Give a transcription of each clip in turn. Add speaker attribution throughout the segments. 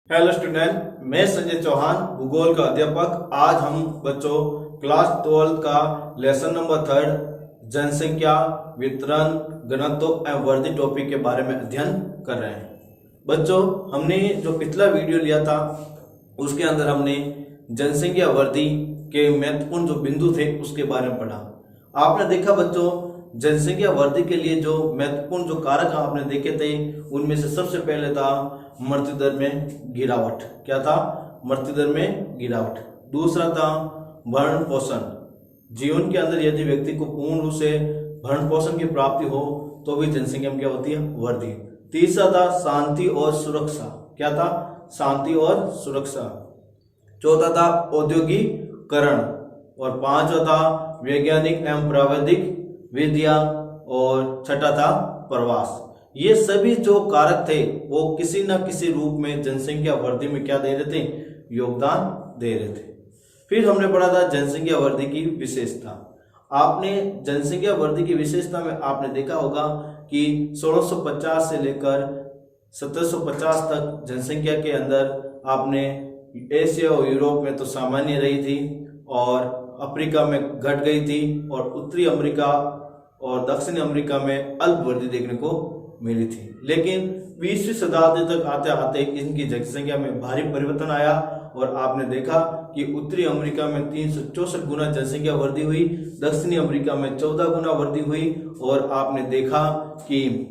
Speaker 1: Hello student, मैं संजय चौहान, भूगोल का अध्यापक। आज हम बच्चों क्लास 12 का लेसन नंबर 3 जनसंख्या, वितरण, घनत्व एवं वर्दी टॉपिक के बारे में अध्ययन कर रहे हैं। बच्चों, हमने जो पिछला वीडियो लिया था उसके अंदर हमने जनसंख्या वर्दी के महत्वपूर्ण जो बिंदु थे उसके बारे में पढ़ा। आपने देखा बच्चों, जनसंख्या वर्दी के लिए जो महत्वपूर्ण जो कारक आपने देखे थे उनमें से सबसे पहले था मृत्यु दर में गिरावट। क्या था? मृत्यु दर में गिरावट। दूसरा था भरण पोषण। जीवन के अंदर यदि व्यक्ति को पूर्ण रूप से भरण पोषण की प्राप्ति हो तो भी जनसंख्या में क्या होती है? वृद्धि। तीसरा था शांति और सुरक्षा। क्या था? शांति और सुरक्षा। चौथा था औद्योगिकरण और पांचवा था वैज्ञानिक एवं प्राविधिक विद्या और छठा था प्रवास। ये सभी जो कारक थे वो किसी न किसी रूप में जनसंख्या वृद्धि में क्या दे रहे थे? योगदान दे रहे थे। फिर हमने पढ़ा था जनसंख्या वृद्धि की विशेषता। आपने जनसंख्या वृद्धि की विशेषता में आपने देखा होगा कि 1650 से लेकर 1750 तक जनसंख्या के अंदर आपने एशिया और यूरोप में तो सामान्य रही थी और अफ्रीका में घट गई थी और उत्तरी अमेरिका और दक्षिणी अमेरिका में अल्प वृद्धि देखने को मिली थी। लेकिन 20वीं शताब्दी तक आते आते इनकी जनसंख्या में भारी परिवर्तन आया और आपने देखा कि उत्तरी अमेरिका में 364 गुना जनसंख्या वृद्धि हुई, दक्षिणी अमेरिका में 14 गुना वृद्धि हुई और आपने देखा कि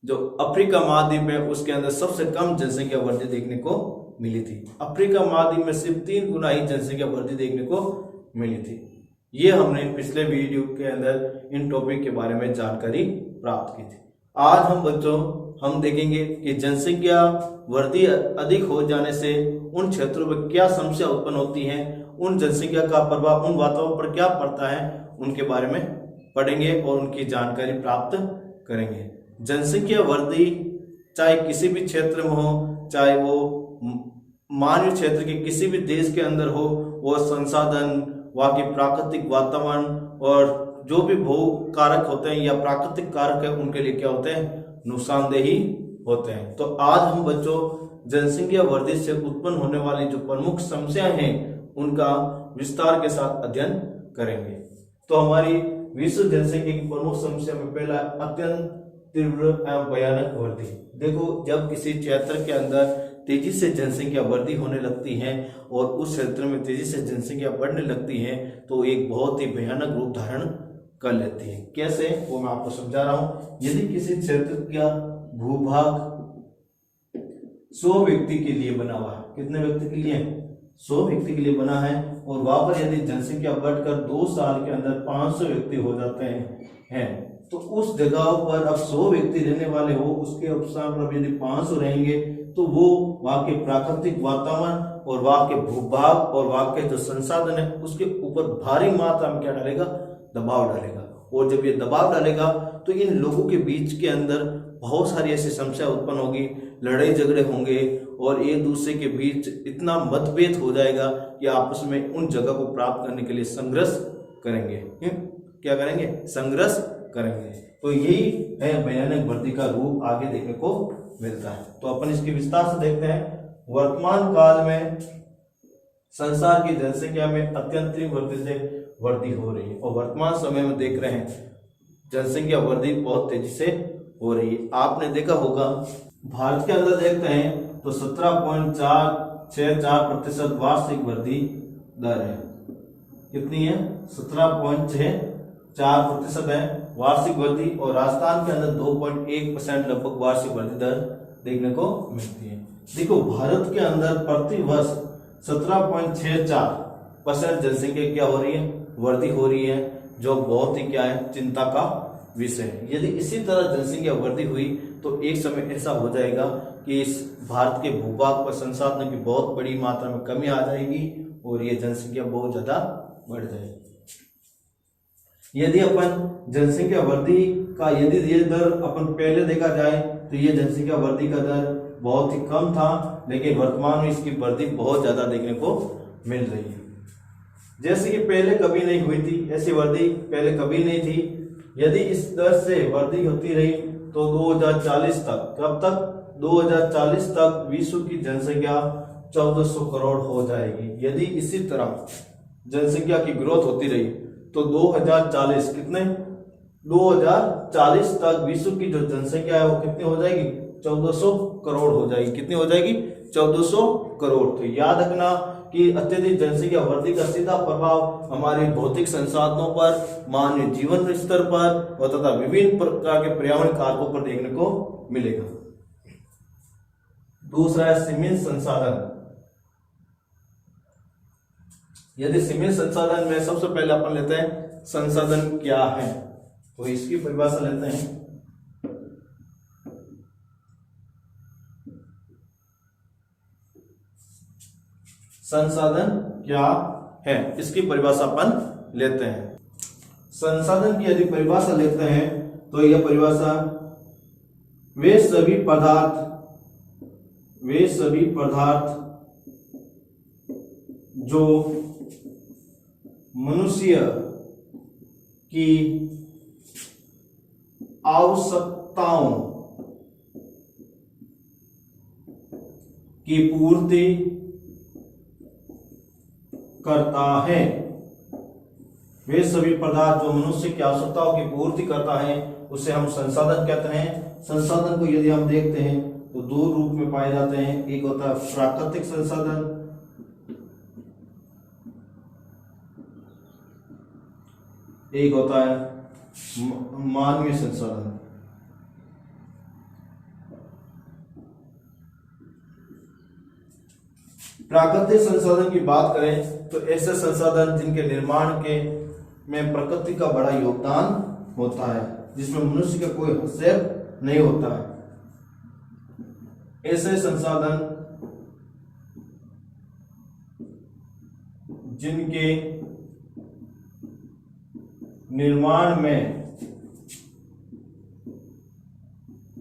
Speaker 1: जो अफ्रीका महाद्वीप है उसके अंदर सबसे कम जनसंख्या वृद्धि देखने को मिली थी। अफ्रीका महाद्वीप में सिर्फ 3 गुना ही जनसंख्या वृद्धि देखने को मिली थी। ये हमने पिछले वीडियो के अंदर इन टॉपिक के बारे में जानकारी प्राप्त की थी। आज हम बच्चों हम देखेंगे कि जनसंख्या वृद्धि अधिक हो जाने से उन क्षेत्रों में क्या समस्या उत्पन्न होती है, उन जनसंख्या का प्रभाव उन वातावरण पर क्या पड़ता है, उनके बारे में पढ़ेंगे और उनकी जानकारी प्राप्त करेंगे। जनसंख्या वृद्धि चाहे किसी भी क्षेत्र में हो, चाहे वो मानवीय क्षेत्र के किसी भी देश के अंदर हो, वो संसाधन, वहाँ की प्राकृतिक वातावरण और जो भी भू कारक होते हैं या प्राकृतिक कारक है उनके लिए क्या होते हैं? नुकसानदेही होते हैं। तो आज हम बच्चों जनसंख्या वृद्धि से उत्पन्न होने वाली जो प्रमुख समस्याएं हैं उनका विस्तार के साथ अध्ययन करेंगे। तो हमारी विश्व जनसंख्या की प्रमुख समस्या में पहला अत्यंत तीव्र एवं भयानक वृद्धि। देखो, जब किसी क्षेत्र के अंदर तेजी से जनसंख्या वृद्धि होने लगती है और उस क्षेत्र में तेजी से जनसंख्या बढ़ने लगती है तो एक बहुत ही भयानक रूप धारण कर लेती है। कैसे? वो मैं आपको समझा रहा हूं। यदि किसी क्षेत्र का भूभाग 100 व्यक्ति के लिए बना हुआ है, कितने व्यक्ति के लिए? 100 व्यक्ति के लिए बना है और वहां पर यदि जनसंख्या बढ़कर 2 साल के अंदर 500 व्यक्ति हो जाते हैं तो उस जगह पर अब 100 व्यक्ति रहने वाले हो, उसके उपसार पर यदि 500 रहेंगे तो वो वहां के प्राकृतिक वातावरण और वहां के भूभाग और वहां के जो संसाधन है उसके ऊपर भारी मात्रा में क्या डालेगा? दबाव डालेगा। और जब ये दबाव डालेगा तो इन लोगों के बीच के अंदर बहुत सारी ऐसी समस्या उत्पन्न होगी, लड़ाई झगड़े होंगे और एक दूसरे के बीच इतना मतभेद हो जाएगा कि आपस में उन जगह को प्राप्त करने के लिए संघर्ष करेंगे। क्या करेंगे? संघर्ष करेंगे। तो यही है भयानक वृद्धि का रूप आगे देखने को मिलता है। तो अपन इसकी विस्तार से देखते हैं। वर्तमान काल में संसार की जनसंख्या में अत्यंत वृद्धि से वृद्धि हो रही है और वर्तमान समय में देख रहे हैं जनसंख्या वृद्धि बहुत तेजी से हो रही है। आपने देखा होगा भारत के अंदर देखते हैं तो 17.64% वार्षिक वृद्धि दर है। कितनी है? 17.64% है वार्षिक वृद्धि और राजस्थान के अंदर 2.1% लगभग वार्षिक वृद्धि दर देखने को मिलती है। देखो, भारत के अंदर प्रति वर्ष 17.64% जनसंख्या क्या हो रही है? वृद्धि हो रही है, जो बहुत ही क्या है? चिंता का विषय है। यदि इसी तरह जनसंख्या वृद्धि हुई तो एक समय ऐसा हो जाएगा कि इस भारत के भूभाग पर संसाधनों की बहुत बड़ी मात्रा में कमी आ जाएगी और ये जनसंख्या बहुत ज्यादा बढ़ जाएगी। यदि अपन जनसंख्या वृद्धि का यदि ये दर अपन पहले देखा जाए तो ये जनसंख्या वृद्धि का दर बहुत ही कम था, लेकिन वर्तमान में इसकी वृद्धि बहुत ज्यादा देखने को मिल रही है। जैसे कि पहले कभी नहीं हुई थी, ऐसी वृद्धि पहले कभी नहीं थी। यदि इस दर से वृद्धि होती रही तो 2040 तक, कब तक? 2040 तक विश्व की जनसंख्या 1400 करोड़ हो जाएगी। यदि इसी तरह जनसंख्या की ग्रोथ होती रही तो 2040 कितने 2040 तक विश्व की जो जनसंख्या है वो कितनी हो जाएगी 1400 करोड़ हो जाएगी। कितनी हो जाएगी 1400 करोड़। तो याद रखना कि अत्यधिक जनसंख्या वृद्धि का सीधा प्रभाव हमारे भौतिक संसाधनों पर, मानवीय जीवन स्तर पर और तथा विभिन्न प्रकार के पर्यावरण कारकों पर देखने को मिलेगा। दूसरा है सीमित संसाधन। यदि सीमित संसाधन में सबसे पहले अपन लेते हैं संसाधन क्या है, तो इसकी परिभाषा लेते हैं। संसाधन क्या है इसकी परिभाषा अपन लेते हैं। संसाधन की यदि परिभाषा लेते हैं तो यह परिभाषा वे सभी पदार्थ जो मनुष्य की आवश्यकताओं की पूर्ति करता है। वे सभी पदार्थ जो मनुष्य की आवश्यकताओं की पूर्ति करता है उसे हम संसाधन कहते हैं। संसाधन को यदि हम देखते हैं तो दो रूप में पाए जाते हैं। एक होता है प्राकृतिक संसाधन, एक होता है मानवीय संसाधन। प्राकृतिक संसाधन की बात करें तो ऐसे संसाधन जिनके निर्माण के में प्रकृति का बड़ा योगदान होता है, जिसमें मनुष्य का कोई हस्तक्षेप नहीं होता है। ऐसे संसाधन जिनके निर्माण में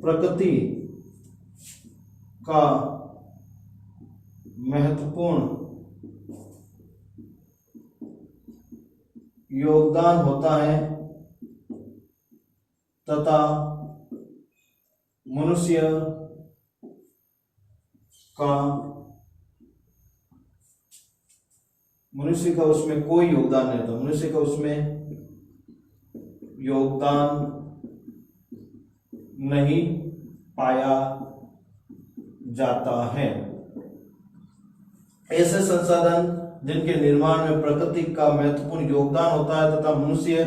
Speaker 1: प्रकृति का महत्वपूर्ण योगदान होता है तथा मनुष्य का उसमें कोई योगदान नहीं होता। मनुष्य का उसमें योगदान नहीं पाया जाता है। ऐसे संसाधन जिनके निर्माण में प्रकृति का महत्वपूर्ण योगदान होता है तथा मनुष्य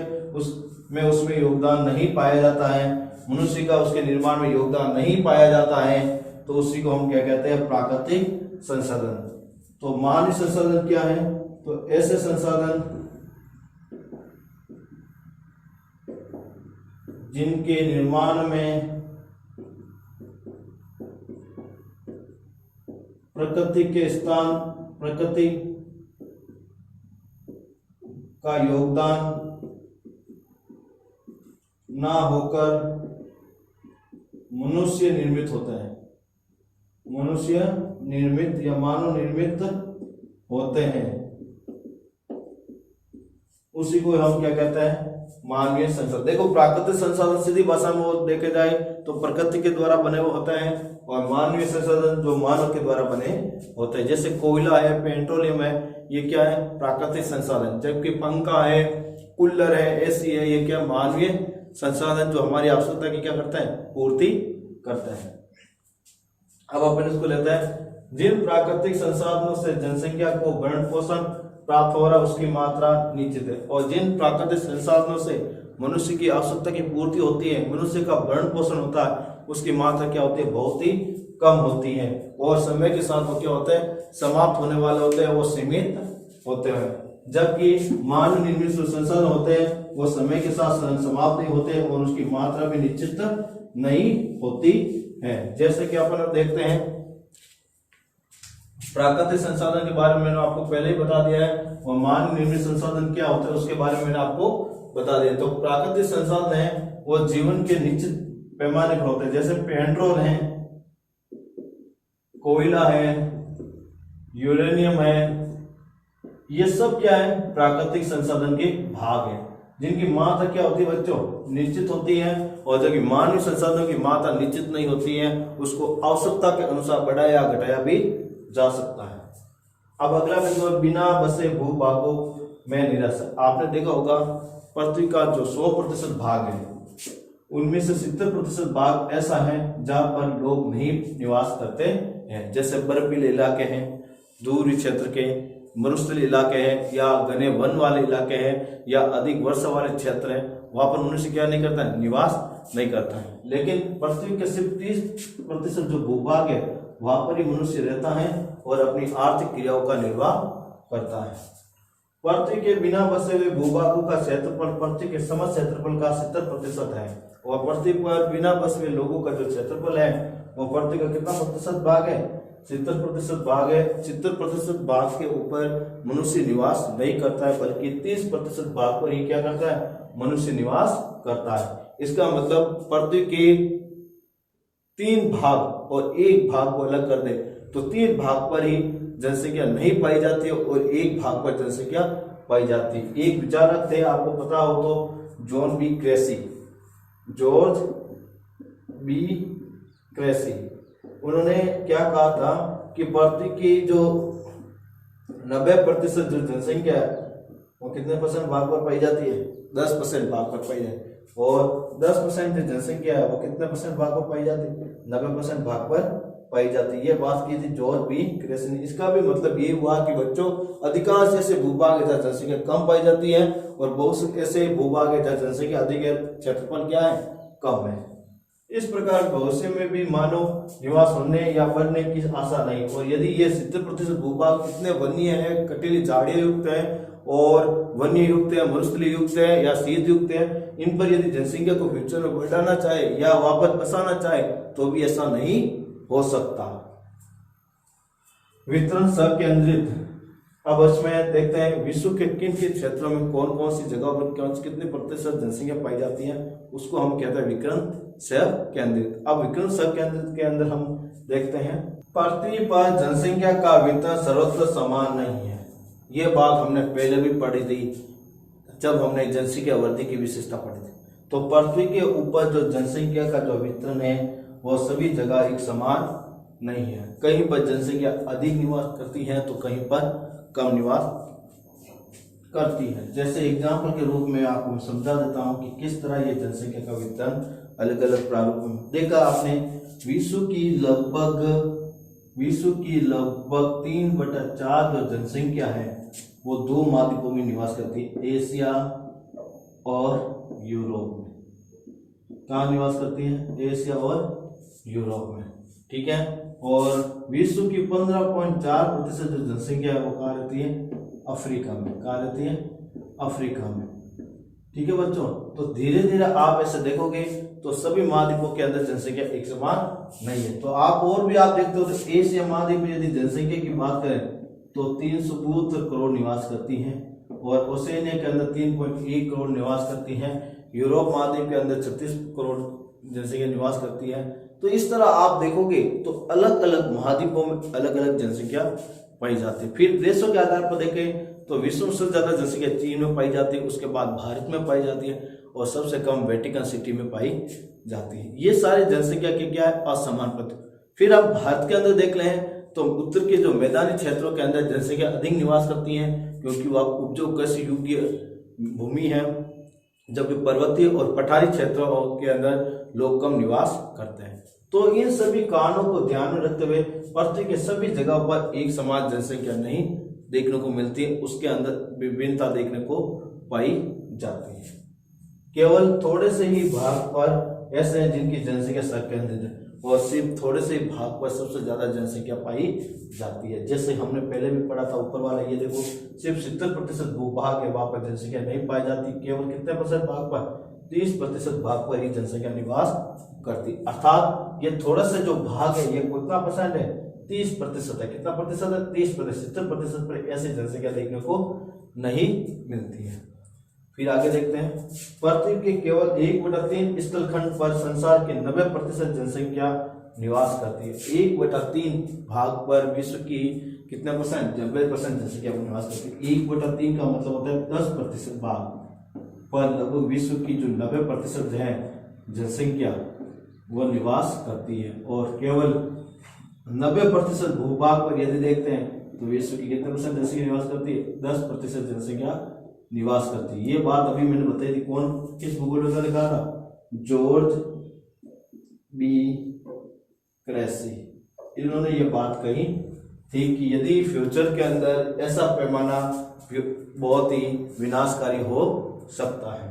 Speaker 1: उसमें योगदान नहीं पाया जाता है, मनुष्य का उसके निर्माण में योगदान नहीं पाया जाता है, तो उसी को हम क्या कहते हैं प्राकृतिक संसाधन। तो मानवीय संसाधन क्या है, तो ऐसे संसाधन जिनके निर्माण में प्रकृति का योगदान ना होकर मनुष्य निर्मित होता है, मनुष्य निर्मित या मानव निर्मित होते हैं, उसी को हम क्या कहते हैं मानवीय संसाधन। देखो प्राकृतिक संसाधन सीधी भाषा में वो देखे जाए तो प्रकृति के द्वारा बने हुए होते हैं, और मानवीय संसाधन जो मानव के द्वारा बने होते हैं। जैसे कोयला है, पेट्रोलियम है, ये क्या है प्राकृतिक संसाधन। जबकि पंखा है, कूलर है, एसी है, ये क्या मानवीय संसाधन जो हमारी आवश्यकता की क्या करता है पूर्ति करता है। अब अपन इसको लेते हैं जिन प्राकृतिक संसाधनों से जनसंख्या को भरण पोषण प्राप्त हो रहा है उसकी मात्रा निश्चित है, और जिन प्राकृतिक संसाधनों से मनुष्य की आवश्यकता की पूर्ति होती है, मनुष्य का भरण पोषण होता है, उसकी मात्रा क्या होती है बहुत ही कम होती है, और समय के साथ वो क्या होते हैं समाप्त होने वाले होते हैं, वो सीमित होते हैं। जबकि मानव निर्मित जो संसाधन होते हैं वो समय के साथ समाप्त नहीं होते और उसकी मात्रा भी निश्चित नहीं होती है। जैसे कि अपन देखते हैं प्राकृतिक संसाधन के बारे में मैंने आपको पहले ही बता दिया है, और मानव निर्मित संसाधन क्या होता है उसके बारे में मैंने आपको बता दिया। तो प्राकृतिक संसाधन है वो जीवन के निश्चित पैमाने पर होते हैं, जैसे पेट्रोल है, कोयला है, यूरेनियम है, ये सब क्या है प्राकृतिक संसाधन के भाग है। जिनकी मात्रा क्या होती है बच्चों, निश्चित होती है, और जो कि मानवीय संसाधनों की मात्रा निश्चित नहीं होती है उसको आवश्यकता के अनुसार बढ़ाया या घटाया भी जा सकता है। अब अगला बिंदु है बिना बसे भूभागों में निरसन। आपने देखा होगा पृथ्वी का जो 100% भाग है उनमें से 70% भाग ऐसा है जहां पर लोग नहीं निवास करते हैं, जैसे बर्फीले इलाके हैं, दूरी क्षेत्र के मरुस्थलीय इलाके हैं, या घने वन वाले इलाके हैं, या अधिक वर्षा वाले क्षेत्र हैं, वहां पर मनुष्य क्या नहीं करता है, निवास नहीं करता है। लेकिन पृथ्वी के सिर्फ 30% जो भूभाग है वहां पर ही मनुष्य रहता है और अपनी आर्थिक क्रियाओं का निर्वाह करता है। पृथ्वी के बिना बसे हुए भूभागों का क्षेत्रफल पृथ्वी के समस्त क्षेत्रफल का 70% है, और पृथ्वी पर बिना बसे हुए लोगों का जो क्षेत्रफल है वो पृथ्वी का कितना प्रतिशत भाग है, 70% भाग है। 70% भाग के ऊपर मनुष्य निवास नहीं करता है, बल्कि 30% भाग पर ही क्या करता है, मनुष्य निवास करता है। इसका मतलब पृथ्वी के 3 भाग और 1 भाग को अलग कर दे तो 3 भाग पर ही जनसंख्या नहीं पाई जाती है और 1 भाग पर जनसंख्या पाई जाती है। एक विचारक थे, आपको पता हो तो, जॉर्ज बी क्रेसी। उन्होंने क्या कहा था कि पृथ्वी की जो 90% जो जनसंख्या है वो कितने % भाग पर पाई जाती है, 10% भाग पर पाई जाती है, और 10% जो जनसंख्या है वो कितने % भाग पर पाई जाती है, 90% भाग पर पाई जाती है। ये बात की थी जॉर्ज बी क्रेसी ने। इसका भी मतलब ये हुआ कि बच्चों अधिकांश ऐसे भूभाग है जहाँ जनसंख्या कम पाई जाती है और बहुत से ऐसे भूभाग है जहाँ जनसंख्या अधिक है, क्षेत्रफल क्या है, कम है। इस प्रकार भविष्य में भी मानव निवास होने या बढ़ने की आशा नहीं, और यदि ये 70% भूभाग इतने वन्य है, कटीली झाड़ियां युक्त है और वन्य युक्त है, मरुस्थलीय युक्त है या शीत युक्त है, इन पर यदि जनसंख्या को फ्यूचर में बढ़ाना चाहे या वापस बसाना चाहे तो भी ऐसा नहीं हो सकता। वितरण संकेंद्रित। अब इसमें देखते हैं विश्व के किन किन क्षेत्रों में कौन कौन सी जगह पर कितने प्रतिशत जनसंख्या पाई जाती है, उसको हम कहते हैं विकर्ण संकेंद्रित। अब विकर्ण संकेंद्रित के अंदर हम देखते हैं पृथ्वी पर जनसंख्या का वितरण सर्वत्र समान नहीं है। ये बात हमने पहले भी पढ़ी थी जब हमने जनसंख्या वृद्धि की विशेषता पढ़ी थी। तो पृथ्वी के ऊपर जो जनसंख्या का जो वितरण है वो सभी जगह एक समान नहीं है। कहीं पर जनसंख्या अधिक निवास करती है तो कहीं पर कम निवास करती है। जैसे एग्जाम्पल के रूप में आपको समझा देता हूं कि किस तरह ये जनसंख्या का वितरण अलग अलग प्रारूप में देखा आपने। विश्व की लगभग 3/4 जो जनसंख्या है वो 2 महाद्वीपों में निवास करती है, एशिया और यूरोप में। कहाँ निवास करती है, एशिया और यूरोप में, ठीक है। और विश्व की 15.4% जो जनसंख्या है वो कहाँ रहती है, अफ्रीका में। कहाँ रहती है, अफ्रीका में, ठीक है बच्चों। तो धीरे धीरे आप ऐसे देखोगे तो सभी महाद्वीपों के अंदर जनसंख्या एक समान नहीं है। तो आप और भी आप देखते हो तो एशिया महाद्वीप में यदि जनसंख्या की बात करें तो 372 करोड़ निवास करती है, और ओसेनिया के अंदर 3.1 करोड़ निवास करती है, यूरोप महाद्वीप के अंदर 36 करोड़ जनसंख्या निवास करती है। तो इस तरह आप देखोगे तो अलग अलग महाद्वीपों में अलग अलग जनसंख्या पाई जाती है। फिर देशों के आधार पर देखें तो विश्व में सबसे ज्यादा जनसंख्या चीन में पाई जाती है, उसके बाद भारत में पाई जाती है, और सबसे कम वेटिकन सिटी में पाई जाती है। ये सारी जनसंख्या के क्या है, असमान प्रतिशत। फिर आप भारत के अंदर देख लें तो उत्तर के जो मैदानी क्षेत्रों के अंदर जनसंख्या अधिक निवास करती है क्योंकि वह उपजाऊ कृषि योग्य भूमि है, जबकि पर्वतीय और पठारी क्षेत्रों के अंदर लोग कम निवास करते हैं। तो इन सभी कारणों को ध्यान में रखते हुए पृथ्वी के सभी जगह पर एक समान जनसंख्या नहीं देखने को मिलती है, उसके अंदर विभिन्नता देखने को पाई जाती है। केवल थोड़े से ही भाग पर ऐसे हैं जिनकी जनसंख्या संकेंद्रित है, और सिर्फ थोड़े से ही भाग पर सबसे ज्यादा जनसंख्या पाई जाती है। जैसे हमने पहले भी पढ़ा था ऊपर वाला, ये देखो सिर्फ 70% भूभाग है वहां पर जनसंख्या नहीं पाई जाती, केवल कितने % भाग पर, 30% भाग पर ही जनसंख्या निवास करती। अर्थात ये थोड़ा सा जो भाग है ये कितना % है, 30% है। कितना प्रतिशत है, 30%। 70% पर ऐसी जनसंख्या देखने को नहीं मिलती है। फिर आगे देखते हैं पृथ्वी के केवल 1/3 स्थलखंड पर संसार की 90% जनसंख्या निवास करती है। 1/3 भाग पर विश्व की कितने %, 90% जनसंख्या निवास करती है। 1/3 का मतलब होता है 10% भाग, पर लगभग विश्व की जो 90% है जनसंख्या वह निवास करती है, और केवल 90% भूभाग पर यदि देखते हैं तो विश्व की कितने परसेंट जनसंख्या निवास करती है? 10% जनसंख्या निवास करती है। ये बात अभी मैंने बताई थी, कौन किस भूगोल में लिखा था? जॉर्ज बी क्रेसी, इन्होंने ये बात कही थी कि यदि फ्यूचर के अंदर ऐसा पैमाना बहुत ही विनाशकारी हो सकता है।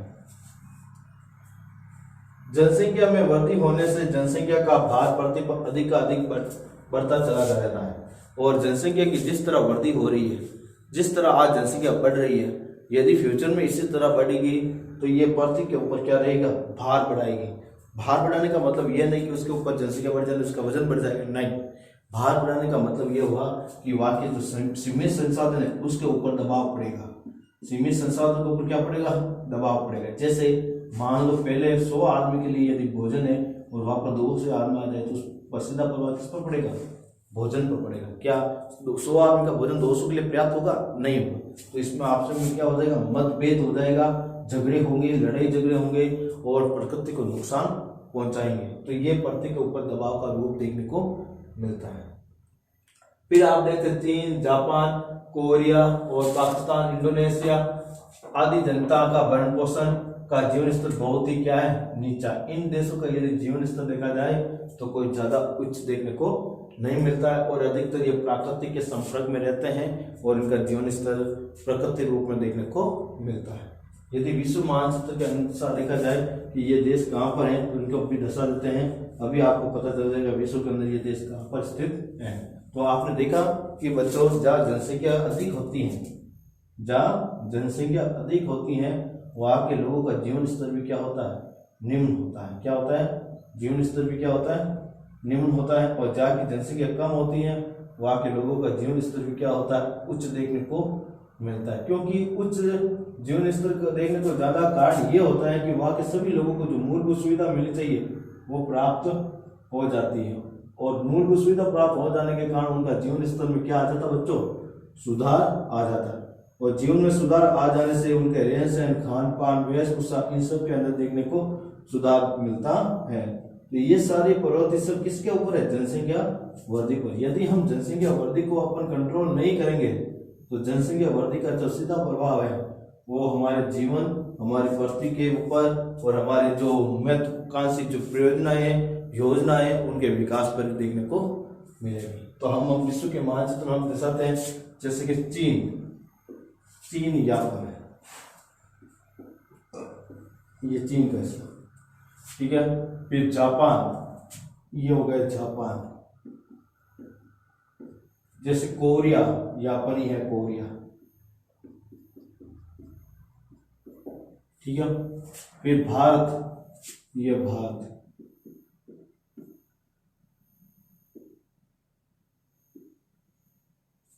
Speaker 1: जनसंख्या में वृद्धि होने से जनसंख्या का भार पृथ्वी पर अधिक बढ़ता चला जा रहा है, और जनसंख्या की जिस तरह वृद्धि हो रही है, जिस तरह आज जनसंख्या बढ़ रही है, यदि फ्यूचर में इसी तरह बढ़ेगी तो ये पृथ्वी के ऊपर क्या रहेगा? भार बढ़ाएगी। भार बढ़ाने का मतलब यह नहीं कि उसके ऊपर जनसंख्या बढ़ जाए उसका वजन बढ़ जाएगा, नहीं। भार बढ़ाने का मतलब यह हुआ कि वहाँ के जो सीमित संसाधन है उसके ऊपर दबाव पड़ेगा। सीमित संसाधन के ऊपर क्या पड़ेगा? दबाव पड़ेगा। जैसे मान लो पहले 100 आदमी के लिए यदि भोजन है और वहां पर 200 आदमी आ जाए तो उस पर सीधा प्रभाव किस पर पड़ेगा? भोजन पर पड़ेगा। क्या 100 आदमी का भोजन 200 के लिए पर्याप्त होगा? नहीं होगा। तो इसमें आपस में क्या हो जाएगा? मतभेद हो जाएगा, झगड़े होंगे, लड़ाई झगड़े होंगे और प्रकृति को नुकसान पहुंचाएंगे। तो ये पृथ्वी के ऊपर दबाव का रूप देखने को मिलता है। फिर आप देखते चीन, जापान, कोरिया और पाकिस्तान, इंडोनेशिया आदि जनता का भरण पोषण का जीवन स्तर बहुत ही क्या है? नीचा। इन देशों का यदि जीवन स्तर देखा जाए तो कोई ज्यादा उच्च देखने को नहीं मिलता है, और अधिकतर ये प्राकृतिक के संपर्क में रहते हैं और इनका जीवन स्तर प्राकृतिक रूप में देखने को मिलता है। यदि विश्व मानचित्र के अनुसार देखा जाए कि ये देश कहाँ पर है तो इनको अपनी दशा देते हैं। अभी आपको पता चल जाएगा विश्व के अंदर ये देश कहाँ पर स्थित है। तो आपने देखा कि बच्चों जहाँ जनसंख्या अधिक होती है, जहाँ जनसंख्या अधिक होती है वहाँ के लोगों का जीवन स्तर भी क्या होता है? निम्न होता है। क्या होता है? जीवन स्तर भी क्या होता है? निम्न होता है। और जहाँ की जनसंख्या कम होती है वहाँ के लोगों का जीवन स्तर भी क्या होता है? उच्च देखने को मिलता है। क्योंकि उच्च जीवन स्तर को देखने को ज्यादा कारण ये होता है कि वहाँ के सभी लोगों को जो मूलभूत सुविधा मिलनी चाहिए वो प्राप्त हो जाती है, और मूलभूत सुविधा प्राप्त हो जाने के कारण उनका जीवन स्तर में क्या आ जाता है बच्चों? सुधार आ जाता है। और जीवन में सुधार आ जाने से उनके रहन सहन, खान पान, वेशभूषा, इन सब के अंदर देखने को सुधार मिलता है। तो ये सारी प्रवृत्ति सब किसके ऊपर है? जनसंख्या वृद्धि पर। यदि हम जनसंख्या वृद्धि को अपन कंट्रोल नहीं करेंगे तो जनसंख्या वृद्धि का जो सीधा प्रभाव है वो हमारे जीवन, हमारी पृथ्वी के ऊपर और हमारे जो महत्वाकांक्षी जो परियोजनाएं, योजनाएं, उनके विकास पर देखने को मिलेगी। तो हम विश्व के मानचित्र हम दर्शाते हैं, जैसे कि चीन यहाँ पर है, ये चीन का हिस्सा, ठीक है। फिर जापान, ये हो गया जापान। जैसे कोरिया, जापानी है कोरिया, ठीक है। फिर भारत, ये भारत,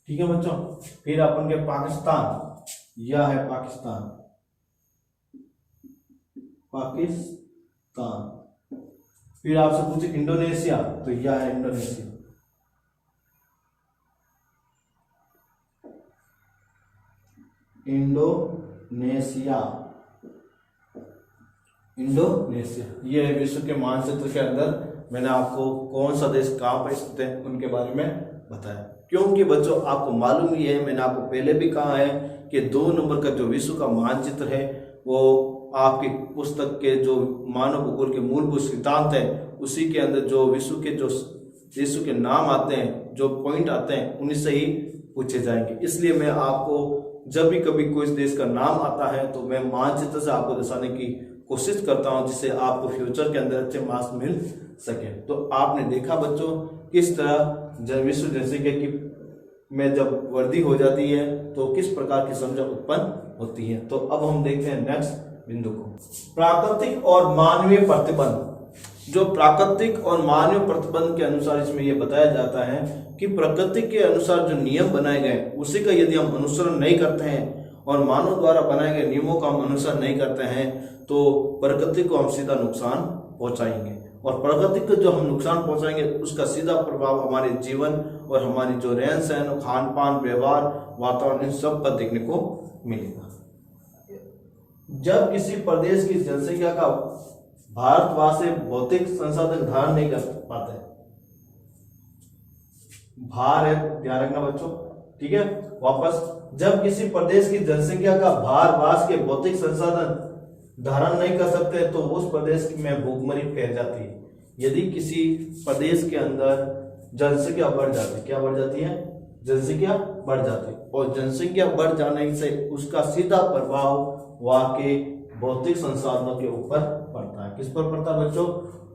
Speaker 1: ठीक है बच्चों। फिर अपन के पाकिस्तान, यह है पाकिस्तान, पाकिस्तान। फिर आपसे पूछे इंडोनेशिया, तो यह है इंडोनेशिया, इंडोनेशिया, इंडोनेशिया। ये है विश्व के मानचित्र के अंदर मैंने आपको कौन सा देश कहाँ पर स्थित है उनके बारे में बताया। क्योंकि बच्चों आपको मालूम ही है, मैंने आपको पहले भी कहा है कि 2 नंबर का जो विश्व का मानचित्र है वो आपकी पुस्तक के जो मानव भूगोल के मूलभूत सिद्धांत है उसी के अंदर जो विश्व के जो देशों के नाम आते हैं, जो पॉइंट आते हैं, उन्हीं से ही पूछे जाएंगे। इसलिए मैं आपको जब भी कभी कोई देश का नाम आता है तो मैं मानचित्र से आपको दर्शाने की कोशिश करता हूं, जिससे आपको फ्यूचर के अंदर अच्छे मार्क्स मिल सके। तो आपने देखा बच्चों किस तरह विश्व जनसंख्या की में जब वृद्धि हो जाती है तो किस प्रकार की समझ उत्पन्न होती है। तो अब हम देखते हैं नेक्स्ट बिंदु को, प्राकृतिक और मानवीय प्रतिबंध। जो प्राकृतिक और मानवीय प्रतिबंध के अनुसार इसमें यह बताया जाता है कि प्रकृति के अनुसार जो नियम बनाए गए उसी का यदि हम अनुसरण नहीं करते हैं और मानव द्वारा बनाए गए नियमों का हम अनुसरण नहीं करते हैं तो प्रकृति को हम सीधा नुकसान पहुंचाएंगे, और प्रकृति को जो हम नुकसान पहुंचाएंगे उसका सीधा प्रभाव हमारे जीवन और हमारी जो रहन सहन, खान पान, व्यवहार, वातावरण, इन सब पर देखने को मिलेगा। जब किसी प्रदेश की जनसंख्या का भारतवासी भौतिक संसाधन धारण नहीं कर पाते, भार है, ध्यान रखना बच्चों, ठीक है। वापस, जब किसी प्रदेश की जनसंख्या का भारवास के भौतिक संसाधन धारण नहीं कर सकते तो उस प्रदेश में भूखमरी फैल जाती है। यदि किसी प्रदेश के अंदर जनसंख्या बढ़ जाती है, क्या बढ़ जाती है? जनसंख्या बढ़ जाती है, और जनसंख्या बढ़ जाने से उसका सीधा प्रभाव वहां के भौतिक संसाधनों के ऊपर पड़ता है। किस पर पड़ता है बच्चों?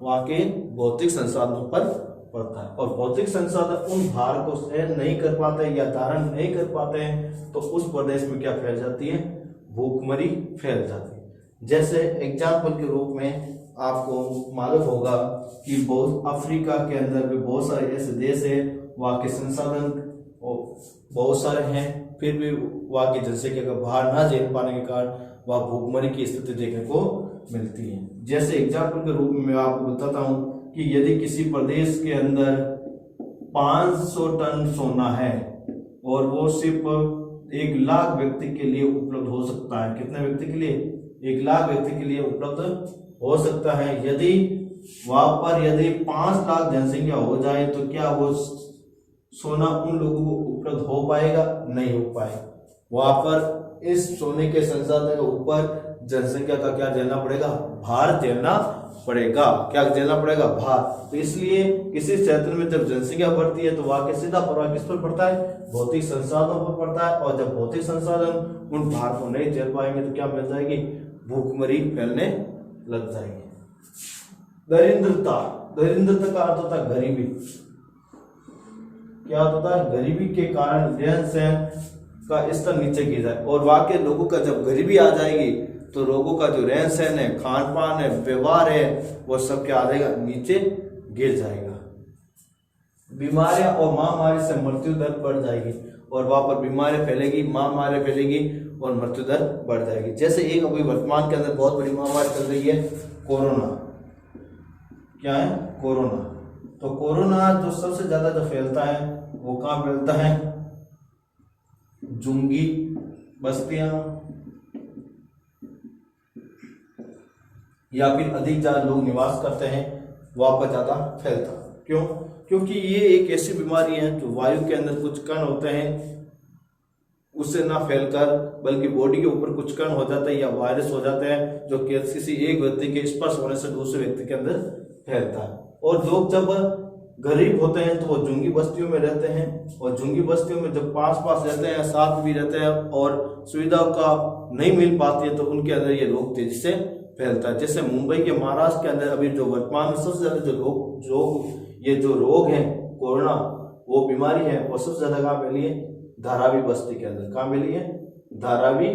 Speaker 1: वहां के भौतिक संसाधनों पर पड़ता है, और भौतिक संसाधन उन भार को सहन नहीं कर पाते या धारण नहीं कर पाते हैं तो उस प्रदेश में क्या फैल जाती है? भूखमरी फैल जाती है। जैसे एग्जाम्पल के रूप में आपको मालूम होगा कि बहुत अफ्रीका के अंदर भी बहुत सारे ऐसे देश है, वहाँ के संसाधन बहुत सारे हैं, फिर भी वहाँ की जनसंख्या का भार ना झेल पाने के कारण वहाँ भूखमरी की स्थिति देखने को मिलती है। जैसे एग्जाम्पल के रूप में मैं आपको बताता हूँ कि यदि किसी प्रदेश के अंदर 500 टन सोना है और वो सिर्फ 1 लाख व्यक्ति के लिए उपलब्ध हो सकता है। कितने व्यक्ति के लिए? 1 लाख व्यक्ति के लिए उपलब्ध हो सकता है। यदि वहां पर यदि 5 लाख जनसंख्या हो जाए तो क्या वो सोना उन लोगों को उपलब्ध हो पाएगा? नहीं हो पाएगा। वहां पर इस सोने के संसाधन के ऊपर जनसंख्या का क्या झेलना पड़ेगा? भार झेलना पड़ेगा। क्या झेलना पड़ेगा? भार। तो इसलिए किसी क्षेत्र में जब जनसंख्या बढ़ती है तो वहां के सीधा प्रभाव किस पर पड़ता है? भौतिक संसाधनों पर पड़ता है, और जब भौतिक संसाधन उन भार को नहीं झेल पाएंगे तो क्या मिल जाएगी? भूखमरी फैलने लग जाएगी। दरिद्रता, दरिद्रता का अर्थ होता है गरीबी। क्या होता है? गरीबी के कारण रहन सहन का स्तर नीचे गिर जाए, और वहां के लोगों का जब गरीबी आ जाएगी तो लोगों का जो रहन सहन है, खान पान है, व्यवहार है, वो सब क्या आ जाएगा? नीचे गिर जाएगा। बीमारियां और महामारी से मृत्यु दर बढ़ जाएगी, और वहां पर बीमारी फैलेगी, महामारी फैलेगी और मृत्यु दर बढ़ जाएगी। जैसे एक अभी वर्तमान के अंदर बहुत बड़ी महामारी चल रही है, कोरोना। क्या है? कोरोना। तो कोरोना जो सबसे ज्यादा जो फैलता है वो कहाँ फैलता है? झुग्गी बस्तियां या फिर अधिक ज्यादा लोग निवास करते हैं वहां पर ज्यादा फैलता। क्यों? क्योंकि ये एक ऐसी बीमारी है जो वायु के अंदर कुछ कण होते हैं उससे ना फैलकर बल्कि बॉडी के ऊपर कुछ कण हो जाते हैं या वायरस हो जाते हैं जो किसी एक व्यक्ति के स्पर्श होने से दूसरे व्यक्ति के अंदर फैलता है। और लोग जब गरीब होते हैं तो वो झुग्गी बस्तियों में रहते हैं, और झुग्गी बस्तियों में जब पास पास रहते हैं, साथ भी रहते हैं और सुविधाओं का नहीं मिल पाती है तो उनके अंदर ये रोग तेजी से फैलता है। जैसे मुंबई के, महाराष्ट्र के अंदर अभी जो वर्तमान में सबसे ज्यादा जो रोग है कोरोना, वो बीमारी है, वो सबसे ज्यादा कहाँ फैली है? धारावी बस्ती के अंदर। कहाँ मिली है? धारावी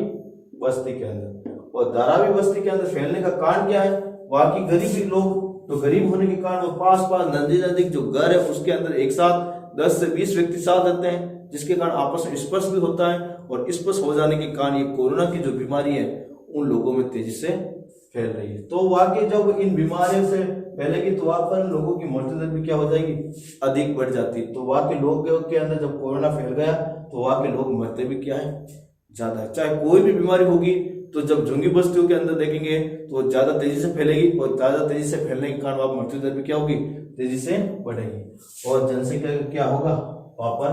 Speaker 1: बस्ती के अंदर। और धारावी बस्ती के अंदर फैलने का कारण क्या है? वहां की गरीबी लोग, तो गरीब होने के कारण वो पास पास नजदीक जो घर है उसके अंदर एक साथ 10 से 20 व्यक्ति साथ रहते हैं, जिसके कारण आपस में स्पर्श भी होता है, और स्पर्श हो जाने के कारण ये कोरोना की जो बीमारी है उन लोगों में तेजी से फैल रही है। तो वहां की जब इन बीमारियों से फैलेगी तो वहां पर लोगों की मृत्यु दर भी क्या हो जाएगी? अधिक बढ़ जाती है। तो वहां के लोगों के अंदर जब कोरोना फैल गया तो वहां के लोग मरते भी क्या है? ज्यादा। चाहे कोई भी बीमारी होगी तो जब झुग्गी बस्तियों के अंदर देखेंगे तो ज्यादा तेजी से फैलेगी, और ज्यादा तेजी से फैलने के कारण वहां मृत्यु दर भी क्या होगी? तेजी से बढ़ेगी, और जनसंख्या क्या होगा? वहां पर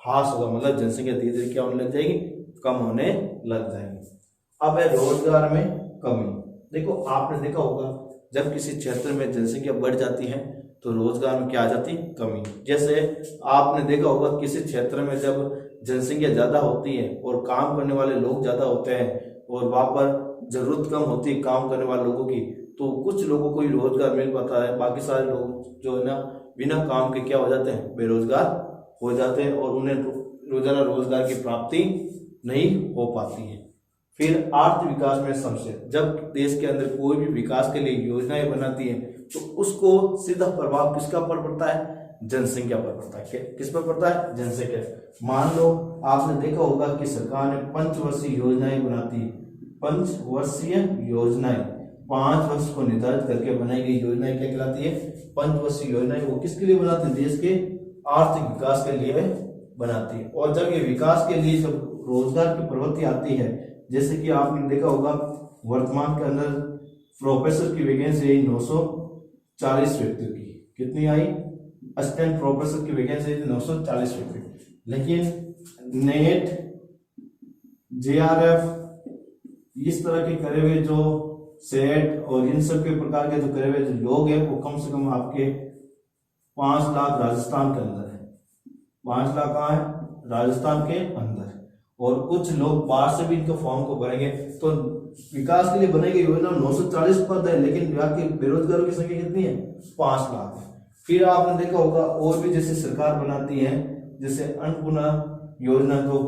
Speaker 1: ह्रास होगा, मतलब जनसंख्या धीरे धीरे क्या होने लग जाएगी? कम होने लग जाएगी। अब है रोजगार में कमी। देखो, आपने देखा होगा जब किसी क्षेत्र में जनसंख्या बढ़ जाती है तो रोजगार में क्या आ जाती है? कमी। जैसे आपने देखा होगा किसी क्षेत्र में जब जनसंख्या ज्यादा होती है और काम करने वाले लोग ज्यादा होते हैं और वहां पर जरूरत कम होती है काम करने वाले लोगों की, तो कुछ लोगों को ही रोजगार मिल पाता है, बाकी सारे लोग जो है ना बिना काम के क्या हो जाते हैं? बेरोजगार हो जाते हैं, और उन्हें रोजाना रोजगार की प्राप्ति नहीं हो पाती है। फिर आर्थिक विकास में समस्या। जब देश के अंदर कोई भी विकास के लिए योजनाएं बनाती है तो उसको सीधा प्रभाव किसका पर पड़ता है? जनसंख्या पर पड़ता है। किस पर पड़ता है? जनसंख्या। मान लो आपने देखा होगा कि सरकार ने पंचवर्षीय योजनाएं बनाती है। पंचवर्षीय योजनाएं 5 वर्ष को निर्धारित करके बनाई गई योजनाएं क्या कहलाती है? पंचवर्षीय योजनाएं। वो किसके लिए बनाती है? देश के आर्थिक विकास के लिए बनाती है। और जब ये विकास के लिए जब रोजगार की प्रवृत्ति आती है जैसे कि आपने देखा होगा वर्तमान के अंदर प्रोफेसर की वैकेंसी आई 940 व्यक्तियों की। कितनी आई? असिस्टेंट प्रोफेसर की वैकेंसी 940 व्यक्ति। लेकिन नेट, JRF इस तरह के करे हुए जो सेट और इन सब के प्रकार के जो करे हुए जो लोग हैं वो कम से कम आपके 5 लाख राजस्थान के अंदर है। 5 लाख कहाँ है? राजस्थान के अंदर। और कुछ लोग बाहर से भी इनके फॉर्म को भरेंगे। तो विकास के लिए बनेगी योजना 940 पद है, लेकिन यहाँ के बेरोजगारों की संख्या कितनी है? 5 लाख है। फिर आपने देखा होगा और भी जैसे सरकार बनाती है, जैसे अन्नपूर्णा योजना जो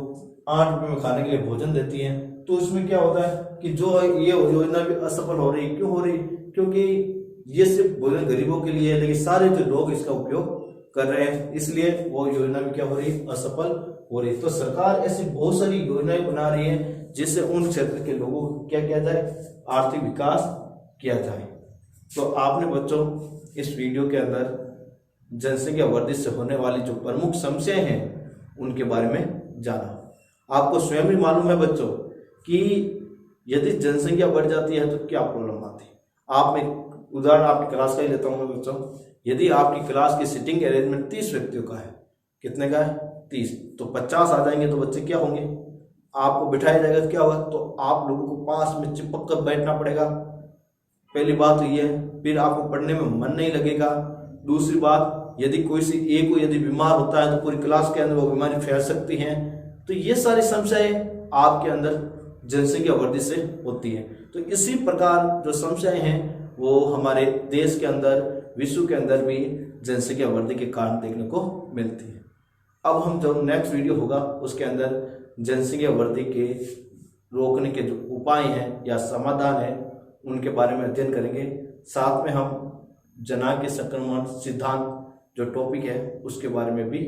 Speaker 1: 8 रुपए में खाने के लिए भोजन देती है। तो उसमें क्या होता है कि जो ये योजना भी असफल हो रही। क्यों हो रही? क्योंकि ये सिर्फ भोजन गरीबों के लिए है, लेकिन सारे जो लोग इसका उपयोग कर रहे हैं, इसलिए वो योजना भी क्या हो रही? असफल हो रही। तो सरकार ऐसी बहुत सारी योजनाएं बना रही है जिससे उन क्षेत्र के लोगों को क्या किया जाए? आर्थिक विकास किया जाए। तो आपने बच्चों इस वीडियो के अंदर जनसंख्या वृद्धि से होने वाली जो प्रमुख समस्याएं हैं उनके बारे में जाना। आपको स्वयं भी मालूम है बच्चों कि यदि जनसंख्या बढ़ जाती है तो क्या प्रॉब्लम आती है। आप एक उदाहरण आपकी क्लास का ही लेता हूं मैं बच्चों। यदि आपकी क्लास की सीटिंग अरेंजमेंट 30 व्यक्तियों का है, कितने का है? 30, तो 50 आ जाएंगे तो बच्चे क्या होंगे? आपको बिठाया जाएगा तो क्या होगा? तो आप लोगों को पास में चिपक कर बैठना पड़ेगा। पहली बात तो ये है। फिर आपको पढ़ने में मन नहीं लगेगा। दूसरी बात, यदि कोई सी एक को यदि बीमार होता है तो पूरी क्लास के अंदर वो बीमारी फैल सकती है। तो ये सारी समस्याएं आपके अंदर जनसंख्या वृद्धि से होती है। तो इसी प्रकार जो समस्याएं हैं वो हमारे देश के अंदर, विश्व के अंदर भी जनसंख्या वृद्धि के कारण देखने को मिलती है। अब हम जो नेक्स्ट वीडियो होगा उसके अंदर जनसंख्या वृद्धि के रोकने के जो उपाय हैं या समाधान है उनके बारे में अध्ययन करेंगे। साथ में हम जनांग के संक्रमण सिद्धांत जो टॉपिक है उसके बारे में भी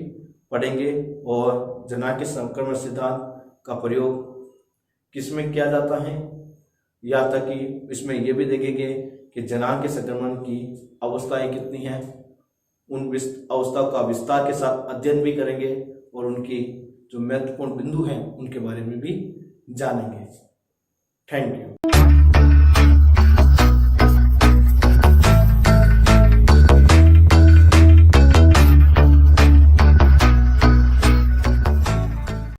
Speaker 1: पढ़ेंगे और जनांग के संक्रमण सिद्धांत का प्रयोग किसमें किया जाता है, या तक कि इसमें यह भी देखेंगे कि जनांग के संक्रमण की अवस्थाएं कितनी हैं। उन अवस्थाओं का विस्तार के साथ अध्ययन भी करेंगे और उनकी जो महत्वपूर्ण बिंदु हैं उनके बारे में भी जानेंगे। Thank you.